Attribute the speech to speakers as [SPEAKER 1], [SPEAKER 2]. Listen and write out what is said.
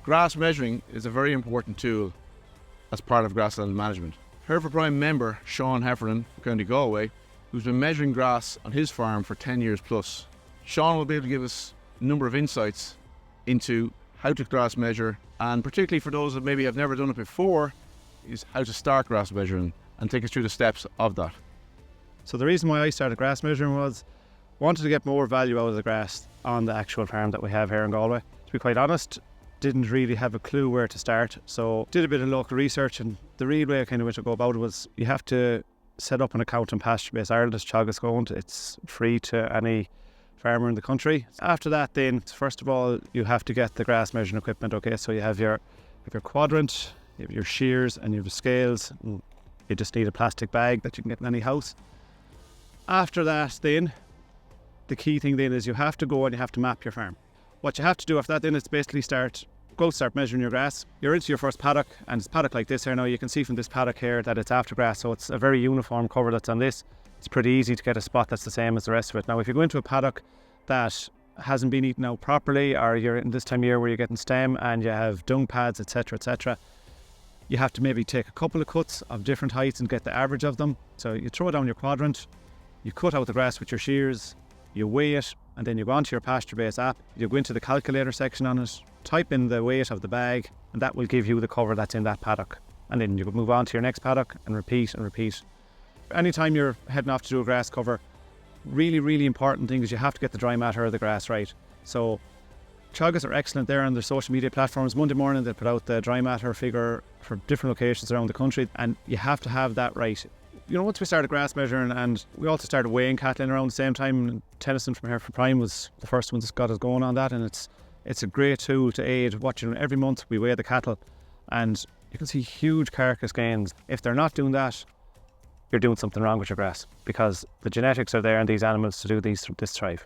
[SPEAKER 1] Grass measuring is a very important tool as part of grassland management. Hereford Prime member Sean Heffernan from County Galway, who's been measuring grass on his farm for 10 years plus. Sean will be able to give us a number of insights into how to grass measure, and particularly for those that maybe have never done it before, is how to start grass measuring and take us through the steps of that.
[SPEAKER 2] So the reason why I started grass measuring was wanted to get more value out of the grass on the actual farm that we have here in Galway. To be quite honest, didn't really have a clue where to start, so did a bit of local research, and the real way I kind of went to go about it was you have to set up an account in Pasture Base Ireland as Teagasc owned. It's free to any farmer in the country. After that then, first of all, you have to get the grass measuring equipment, okay? So you have your quadrant, you have your shears and you have the scales. And you just need a plastic bag that you can get in any house. After that then, the key thing then is you have to go and you have to map your farm. What you have to do after that then is basically start measuring your grass. You're into your first paddock, and it's a paddock like this here now. You can see from this paddock here that it's after grass, so it's a very uniform cover that's on this. It's pretty easy to get a spot that's the same as the rest of it. Now if you go into a paddock that hasn't been eaten out properly, or you're in this time of year where you're getting stem and you have dung pads, etc., you have to maybe take a couple of cuts of different heights and get the average of them. So you throw down your quadrant, you cut out the grass with your shears, you weigh it, and then you go onto your Pasture Base app, you go into the calculator section on it, type in the weight of the bag, and that will give you the cover that's in that paddock. And then you can move on to your next paddock and repeat and repeat. Anytime you're heading off to do a grass cover, really important thing is you have to get the dry matter of the grass right. So Teagasc are excellent there on their social media platforms. Monday morning they put out the dry matter figure for different locations around the country, and you have to have that right. You know, once we started grass measuring, and we also started weighing cattle in around the same time, Tennyson from Hereford Prime was the first one that got us going on that, and it's a great tool to aid watching. Every month we weigh the cattle, and you can see huge carcass gains. If they're not doing that, you're doing something wrong with your grass, because the genetics are there in these animals to do this thrive.